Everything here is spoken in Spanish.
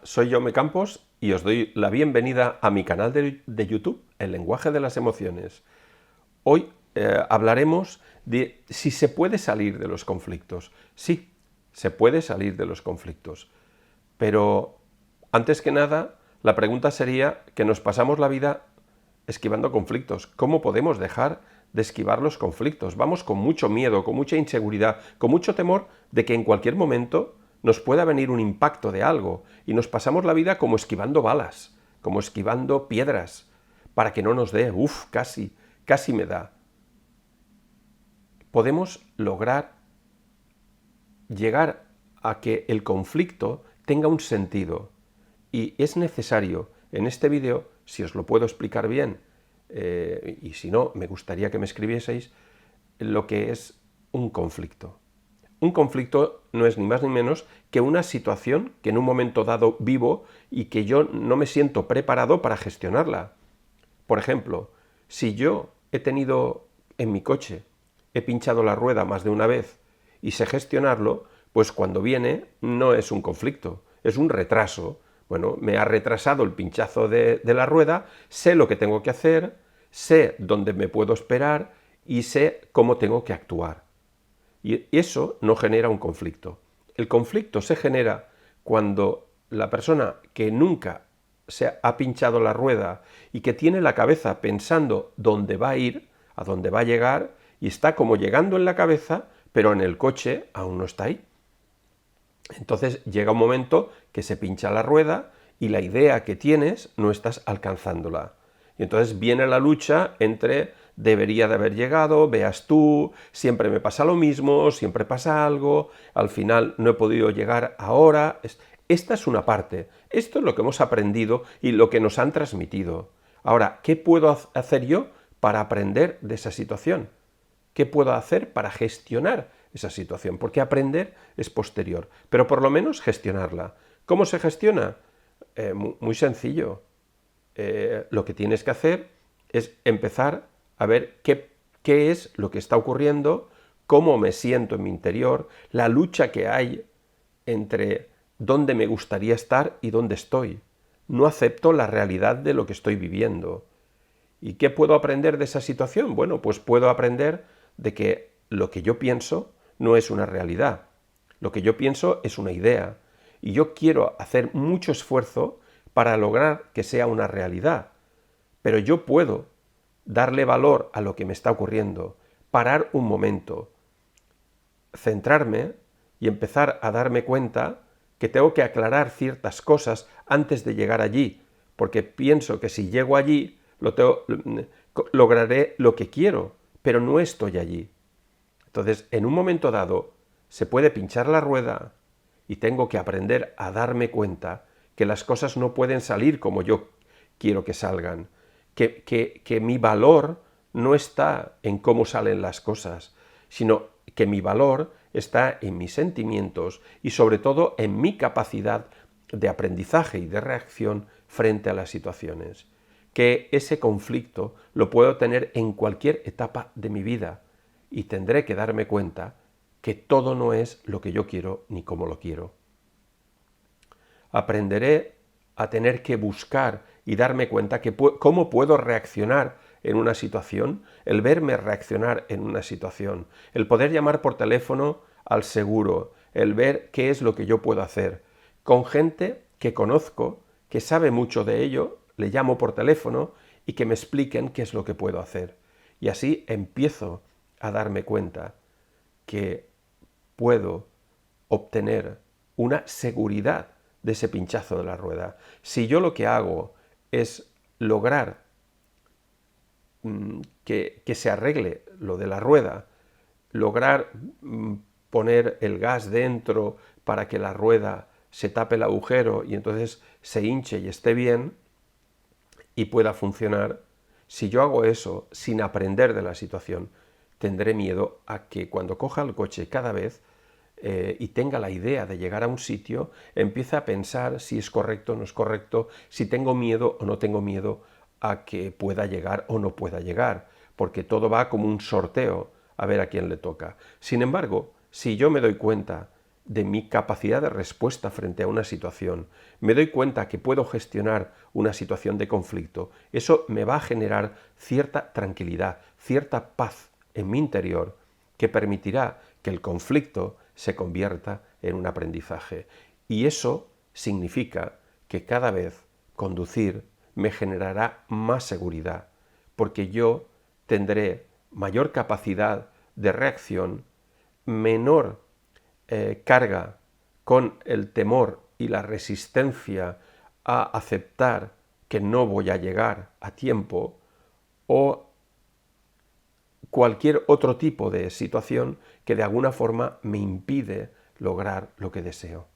soy Jaume Campos y os doy la bienvenida a mi canal de YouTube, El lenguaje de las emociones. Hoy hablaremos de si se puede salir de los conflictos. Sí, se puede salir de los conflictos. Pero, antes que nada, la pregunta sería que nos pasamos la vida esquivando conflictos. ¿Cómo podemos dejar de esquivar los conflictos? Vamos con mucho miedo, con mucha inseguridad, con mucho temor de que en cualquier momento nos pueda venir un impacto de algo y nos pasamos la vida como esquivando balas, como esquivando piedras, para que no nos dé, casi me da. Podemos lograr llegar a que el conflicto tenga un sentido y es necesario en este vídeo, si os lo puedo explicar bien, y si no, me gustaría que me escribieseis lo que es un conflicto. Un conflicto no es ni más ni menos que una situación que en un momento dado vivo y que yo no me siento preparado para gestionarla. Por ejemplo, si yo he tenido en mi coche, he pinchado la rueda más de una vez y sé gestionarlo, pues cuando viene no es un conflicto, es un retraso. Bueno, me ha retrasado el pinchazo de la rueda, sé lo que tengo que hacer, sé dónde me puedo esperar y sé cómo tengo que actuar. Y eso no genera un conflicto. El conflicto se genera cuando la persona que nunca se ha pinchado la rueda y que tiene la cabeza pensando dónde va a ir, a dónde va a llegar, y está como llegando en la cabeza, pero en el coche aún no está ahí. Entonces llega un momento que se pincha la rueda y la idea que tienes no estás alcanzándola. Y entonces viene la lucha entre debería de haber llegado, veas tú, siempre me pasa lo mismo, siempre pasa algo, al final no he podido llegar ahora. Esta es una parte. Esto es lo que hemos aprendido y lo que nos han transmitido. Ahora, ¿qué puedo hacer yo para aprender de esa situación? ¿Qué puedo hacer para gestionar esa situación? Porque aprender es posterior, pero por lo menos gestionarla. ¿Cómo se gestiona? Muy sencillo. Lo que tienes que hacer es empezar a ver qué es lo que está ocurriendo, cómo me siento en mi interior, la lucha que hay entre dónde me gustaría estar y dónde estoy. No acepto la realidad de lo que estoy viviendo. ¿Y qué puedo aprender de esa situación? Bueno, pues puedo aprender de que lo que yo pienso no es una realidad. Lo que yo pienso es una idea. Y yo quiero hacer mucho esfuerzo para lograr que sea una realidad. Pero yo puedo darle valor a lo que me está ocurriendo, parar un momento, centrarme y empezar a darme cuenta que tengo que aclarar ciertas cosas antes de llegar allí, porque pienso que si llego allí lograré lo que quiero, pero no estoy allí. Entonces, en un momento dado, se puede pinchar la rueda y tengo que aprender a darme cuenta que las cosas no pueden salir como yo quiero que salgan, que mi valor no está en cómo salen las cosas, sino que mi valor está en mis sentimientos y sobre todo en mi capacidad de aprendizaje y de reacción frente a las situaciones. Que ese conflicto lo puedo tener en cualquier etapa de mi vida y tendré que darme cuenta que todo no es lo que yo quiero ni como lo quiero. Aprenderé a tener que buscar y darme cuenta que cómo puedo reaccionar en una situación, el verme reaccionar en una situación, el poder llamar por teléfono al seguro, el ver qué es lo que yo puedo hacer. Con gente que conozco, que sabe mucho de ello, le llamo por teléfono y que me expliquen qué es lo que puedo hacer. Y así empiezo a darme cuenta que puedo obtener una seguridad de ese pinchazo de la rueda. Si yo lo que hago es lograr que se arregle lo de la rueda, lograr poner el gas dentro para que la rueda se tape el agujero y entonces se hinche y esté bien y pueda funcionar, si yo hago eso sin aprender de la situación, tendré miedo a que cuando coja el coche cada vez y tenga la idea de llegar a un sitio, empiece a pensar si es correcto o no es correcto, si tengo miedo o no tengo miedo a que pueda llegar o no pueda llegar, porque todo va como un sorteo a ver a quién le toca. Sin embargo, si yo me doy cuenta de mi capacidad de respuesta frente a una situación, me doy cuenta que puedo gestionar una situación de conflicto, eso me va a generar cierta tranquilidad, cierta paz en mi interior que permitirá que el conflicto se convierta en un aprendizaje. Y eso significa que cada vez conducir me generará más seguridad, porque yo tendré mayor capacidad de reacción, menor carga con el temor y la resistencia a aceptar que no voy a llegar a tiempo, o cualquier otro tipo de situación que de alguna forma me impide lograr lo que deseo.